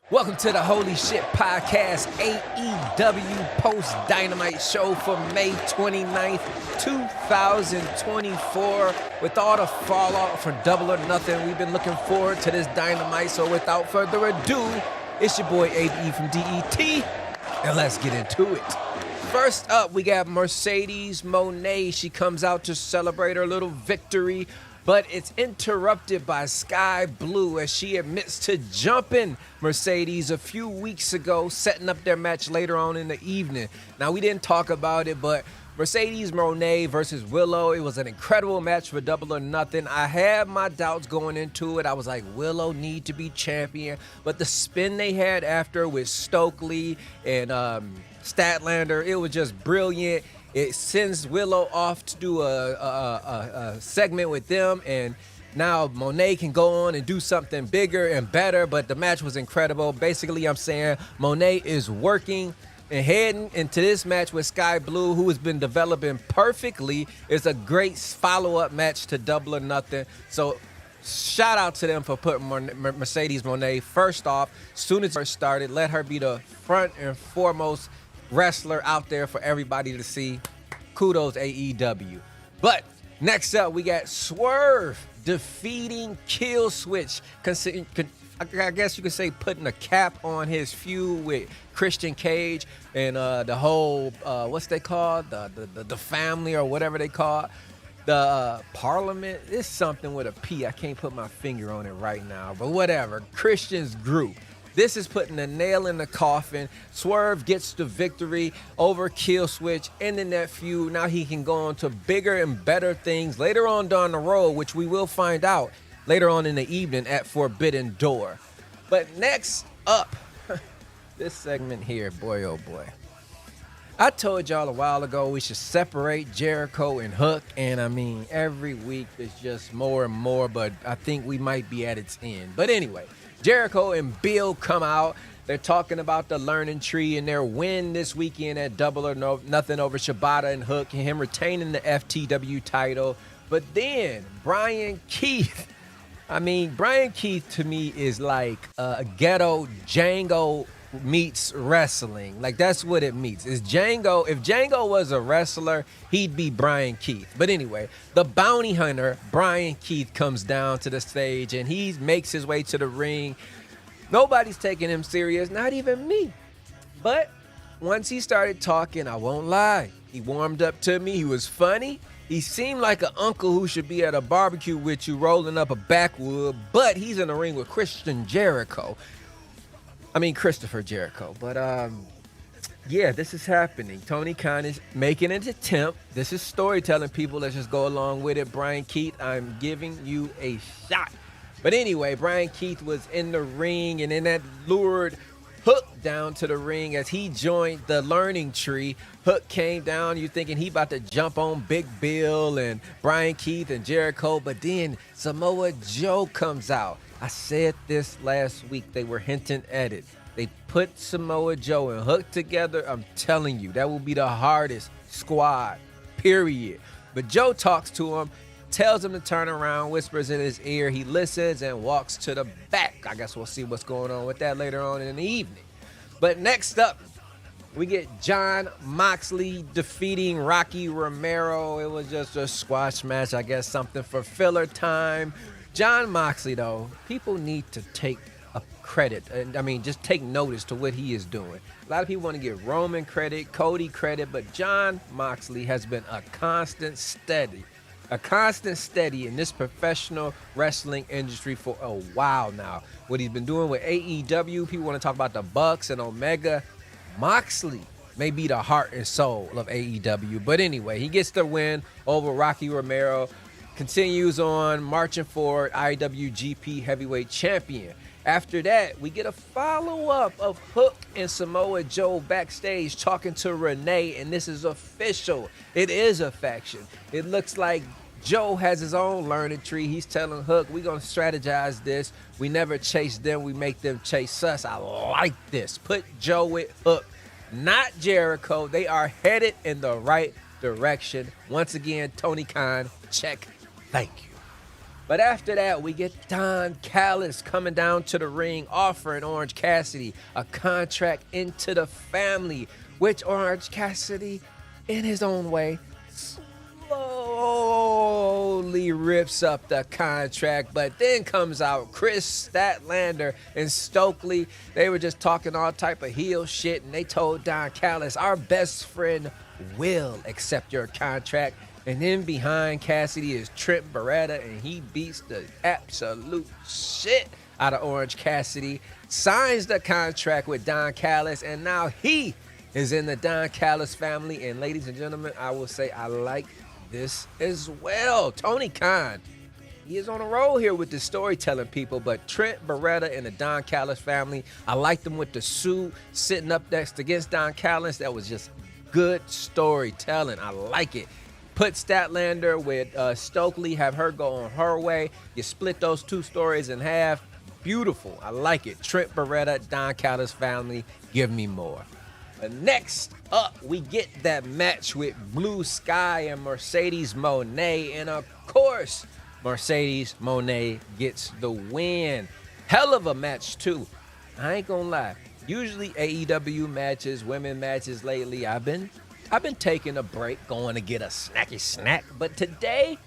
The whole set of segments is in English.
Welcome to the Holy Shit Podcast, AEW post-Dynamite show for May 29th, 2024. With all the fallout for Double or Nothing, we've been looking forward to this Dynamite. So without further ado, it's your boy ABE from DET, and let's get into it. First up, we got Mercedes Moné. She comes out to celebrate her little victory, but it's interrupted by Sky Blue as she admits to jumping Mercedes a few weeks ago, setting up their match later on in the evening. Now, we didn't talk about it, but Mercedes Moné versus Willow, it was an incredible match for Double or Nothing. I had my doubts going into it. I was like, Willow need to be champion, but the spin they had after with Stokely and Statlander, it was just brilliant. It sends Willow off to do a segment with them, and now Moné can go on and do something bigger and better, but the match was incredible. Basically, I'm saying Moné is working and heading into this match with Sky Blue, who has been developing perfectly. It's a great follow-up match to Double or Nothing. So shout out to them for putting Mercedes Moné first off. Soon as it started, let her be the front and foremost wrestler out there for everybody to see. Kudos AEW. But next up, we got Swerve defeating Killswitch. I guess you could say putting a cap on his feud with Christian Cage and the whole what's they called, the family or whatever they call it. The Parliament is something with a P. I can't put my finger on it right now, but whatever. Christian's group. This is putting a nail in the coffin. Swerve gets the victory over Killswitch, ending that feud. Now he can go on to bigger and better things later on down the road, which we will find out later on in the evening at Forbidden Door. But next up, this segment here, boy, oh boy. I told y'all a while ago we should separate Jericho and Hook, and I mean, every week it's just more and more, but I think we might be at its end. But anyway, Jericho and Bill come out. They're talking about the learning tree and their win this weekend at Double or Nothing over Shibata and Hook, and him retaining the FTW title. But then Brian Keith, Brian Keith to me is like a ghetto Django meets wrestling. Like, that's what it meets. Is Django, if Django was a wrestler, he'd be Brian Keith. But anyway, the bounty hunter, Brian Keith, comes down to the stage and he makes his way to the ring. Nobody's taking him serious, not even me. But once he started talking, I won't lie, he warmed up to me. He was funny. He seemed like an uncle who should be at a barbecue with you rolling up a backwood, but he's in the ring with Christopher Jericho. But yeah, this is happening. Tony Khan is making an attempt. This is storytelling, people. Let's just go along with it. Brian Keith, I'm giving you a shot. But anyway, Brian Keith was in the ring, and then that lured Hook down to the ring as he joined the learning tree. Hook came down, you thinking he about to jump on Big Bill and Brian Keith and Jericho, but then Samoa Joe comes out. I said this last week. They were hinting at it. They put Samoa Joe and Hook together. I'm telling you, that will be the hardest squad, period. But Joe talks to him, tells him to turn around, whispers in his ear. He listens and walks to the back. I guess we'll see what's going on with that later on in the evening. But next up, we get Jon Moxley defeating Rocky Romero. It was just a squash match, I guess something for filler time. Jon Moxley, though, people need to take a credit. Just take notice to what he is doing. A lot of people want to give Roman credit, Cody credit, but Jon Moxley has been a constant steady in this professional wrestling industry for a while now. What he's been doing with AEW, people want to talk about the Bucks and Omega. Moxley may be the heart and soul of AEW. But anyway, he gets the win over Rocky Romero. Continues on marching forward, IWGP Heavyweight Champion. After that, we get a follow-up of Hook and Samoa Joe backstage talking to Renee, and this is official. It is a faction. It looks like Joe has his own learning tree. He's telling Hook, we're going to strategize this. We never chase them. We make them chase us. I like this. Put Joe with Hook, not Jericho. They are headed in the right direction. Once again, Tony Khan, check. Thank you. But after that, we get Don Callis coming down to the ring, offering Orange Cassidy a contract into the family, which Orange Cassidy, in his own way, slowly rips up the contract. But then comes out Chris Statlander and Stokely. They were just talking all type of heel shit, and they told Don Callis, our best friend will accept your contract. And then behind Cassidy is Trent Beretta, and he beats the absolute shit out of Orange Cassidy, signs the contract with Don Callis, and now he is in the Don Callis family. And ladies and gentlemen, I will say I like this as well. Tony Khan, he is on a roll here with the storytelling people, but Trent Beretta and the Don Callis family, I liked them with the suit, sitting up next against Don Callis. That was just good storytelling. I like it. Put Statlander with Stokely, have her go on her way. You split those two stories in half. Beautiful. I like it. Trent Beretta, Don Callis family, give me more. But next up, we get that match with Blue Sky and Mercedes Moné. And of course, Mercedes Moné gets the win. Hell of a match, too. I ain't gonna lie. Usually AEW matches, women matches lately, I've been taking a break, going to get a snacky snack. But today,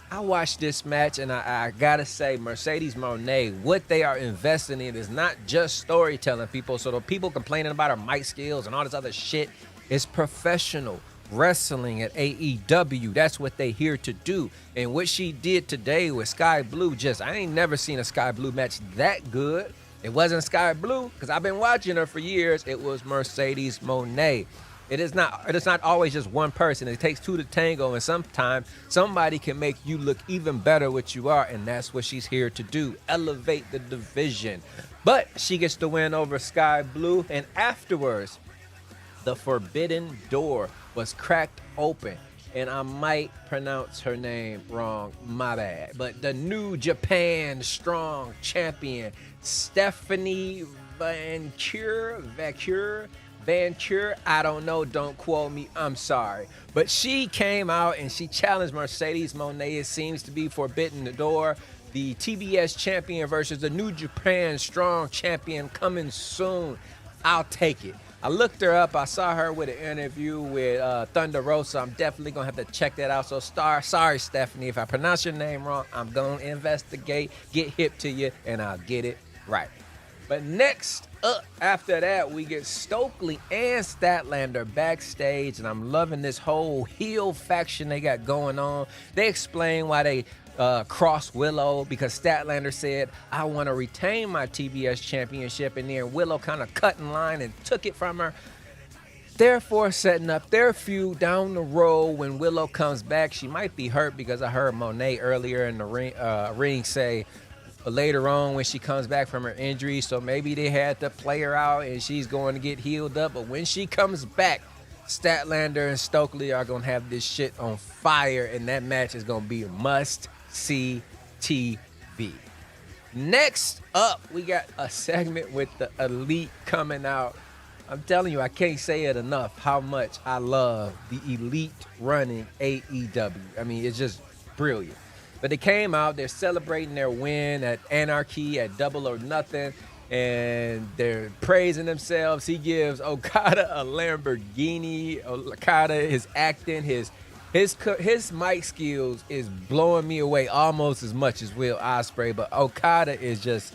I watched this match, and I gotta say, Mercedes Moné, what they are investing in is not just storytelling, people. So the people complaining about her mic skills and all this other shit is professional wrestling at AEW. That's what they here to do. And what she did today with Sky Blue, I ain't never seen a Sky Blue match that good. It wasn't Sky Blue, because I've been watching her for years. It was Mercedes Moné. It is not always just one person. It takes two to tango, and sometimes somebody can make you look even better what you are, and that's what she's here to do, elevate the division. But she gets the win over Sky Blue, and afterwards, the forbidden door was cracked open, and I might pronounce her name wrong, my bad. But the New Japan Strong Champion, Stephanie Vancure, I don't know, don't quote me, I'm sorry. But she came out and she challenged Mercedes Moné. It seems to be Forbidden Door, the TBS champion versus the New Japan Strong Champion, coming soon. I'll take it. I looked her up. I saw her with an interview with Thunder Rosa. I'm definitely going to have to check that out. So, sorry, Stephanie, if I pronounce your name wrong, I'm going to investigate, get hip to you, and I'll get it right. But next up, after that, we get Stokely and Statlander backstage, and I'm loving this whole heel faction they got going on. They explain why they crossed Willow, because Statlander said, I want to retain my TBS championship, and then Willow kind of cut in line and took it from her. Therefore, setting up their feud down the road when Willow comes back. She might be hurt, because I heard Moné earlier in the ring say, later on when she comes back from her injury, so maybe they had to play her out and she's going to get healed up. But when she comes back, Statlander and Stokely are going to have this shit on fire, and that match is going to be a must-see TV. Next up, we got a segment with the Elite coming out. I'm telling you, I can't say it enough how much I love the Elite running AEW. I mean, it's just brilliant. But they came out, they're celebrating their win at Anarchy at Double or Nothing, and they're praising themselves. He gives Okada a Lamborghini. Okada, his acting, his mic skills is blowing me away almost as much as Will Ospreay, but Okada is just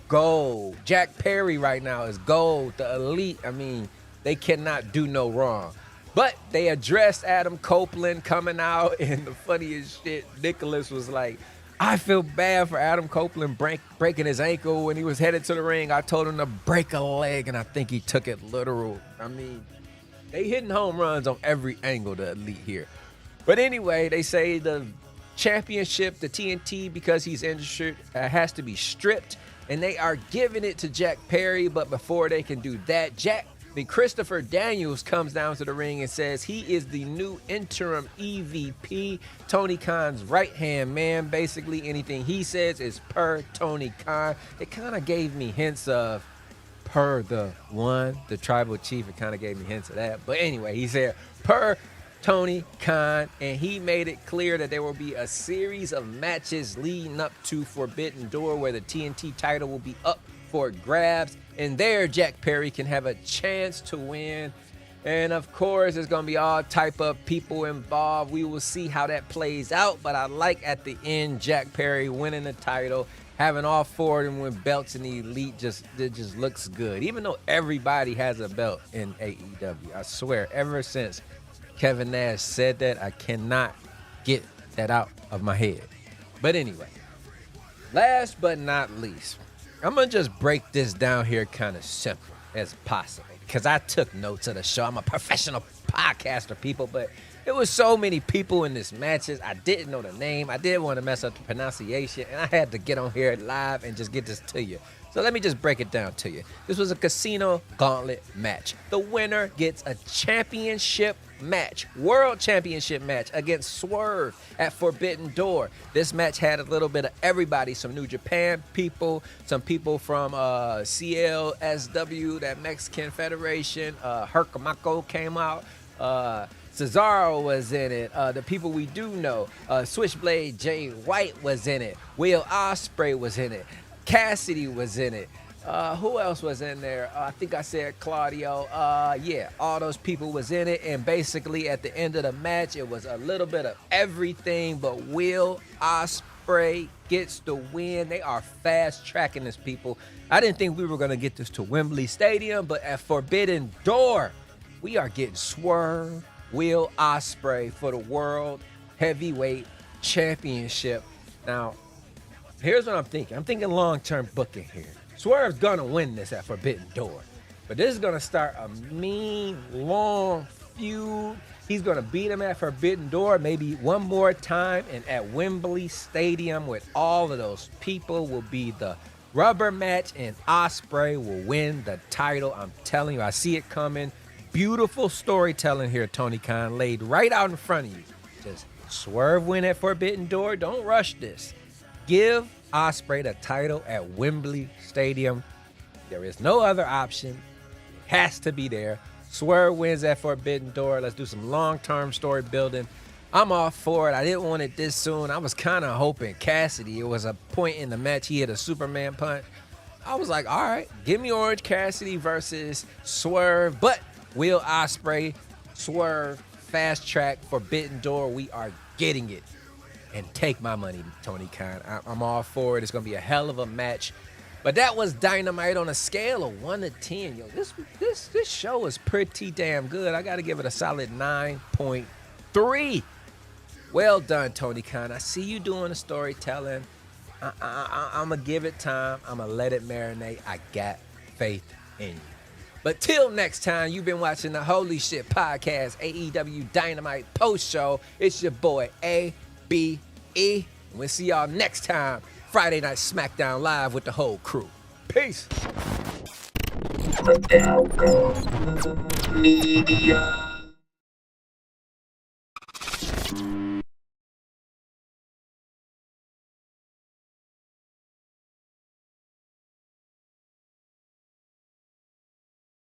gold. Jack Perry right now is gold. The Elite, I mean, they cannot do no wrong. But they addressed Adam Copeland coming out, and the funniest shit, Nicholas was like, I feel bad for Adam Copeland breaking his ankle when he was headed to the ring. I told him to break a leg, and I think he took it literal. I mean, they hitting home runs on every angle, the Elite here. But anyway, they say the championship, the TNT, because he's injured, has to be stripped, and they are giving it to Jack Perry. But before they can do that, Christopher Daniels comes down to the ring and says he is the new interim EVP, Tony Khan's right-hand man. Basically, anything he says is per Tony Khan. It kind of gave me hints of per the tribal chief. It kind of gave me hints of that. But anyway, he said per Tony Khan, and he made it clear that there will be a series of matches leading up to Forbidden Door where the TNT title will be up for grabs, and there Jack Perry can have a chance to win. And of course, there's going to be all type of people involved. We will see how that plays out, but I like at the end Jack Perry winning the title, having all four of them with belts in the Elite. It just looks good, even though everybody has a belt in AEW. I swear, ever since Kevin Nash said that, I cannot get that out of my head. But anyway, last but not least, I'm going to just break this down here kind of simple as possible because I took notes of the show. I'm a professional podcaster, people, but there was so many people in this matches. I didn't know the name. I didn't want to mess up the pronunciation, and I had to get on here live and just get this to you. So let me just break it down to you. This was a casino gauntlet match. The winner gets a championship match, world championship match against Swerve at Forbidden Door. This match had a little bit of everybody, some New Japan people, some people from CLSW, that Mexican Federation. Hercamako came out. Cesaro was in it. The people we do know. Switchblade Jay White was in it. Will Ospreay was in it. Cassidy was in it. Who else was in there? I think I said Claudio. Yeah, all those people was in it. And basically at the end of the match, it was a little bit of everything, but Will Ospreay gets the win. They are fast tracking this, people. I didn't think we were going to get this to Wembley Stadium, but at Forbidden Door, we are getting Swerve, Will Ospreay for the World Heavyweight Championship. Now, here's what I'm thinking. I'm thinking long-term booking here. Swerve's gonna win this at Forbidden Door, but this is gonna start a mean, long feud. He's gonna beat him at Forbidden Door maybe one more time, and at Wembley Stadium with all of those people will be the rubber match, and Ospreay will win the title. I'm telling you, I see it coming. Beautiful storytelling here, Tony Khan, laid right out in front of you. Just Swerve win at Forbidden Door. Don't rush this. Give Ospreay the title at Wembley Stadium. There is no other option. It has to be there. Swerve wins at Forbidden Door. Let's do some long-term story building. I'm all for it. I didn't want it this soon. I was kind of hoping Cassidy. It was a point in the match he hit a Superman punch. I was like, all right, give me Orange Cassidy versus Swerve. But Will Ospreay, Swerve, fast track, Forbidden Door. We are getting it. And take my money, Tony Khan. I'm all for it. It's going to be a hell of a match. But that was Dynamite on a scale of 1 to 10. Yo, this show is pretty damn good. I got to give it a solid 9.3. Well done, Tony Khan. I see you doing the storytelling. I'm going to give it time. I'm going to let it marinate. I got faith in you. But till next time, you've been watching the Holy Shit Podcast, AEW Dynamite Post Show. It's your boy, ABE. We'll see y'all next time. Friday Night SmackDown Live with the whole crew. Peace. Media.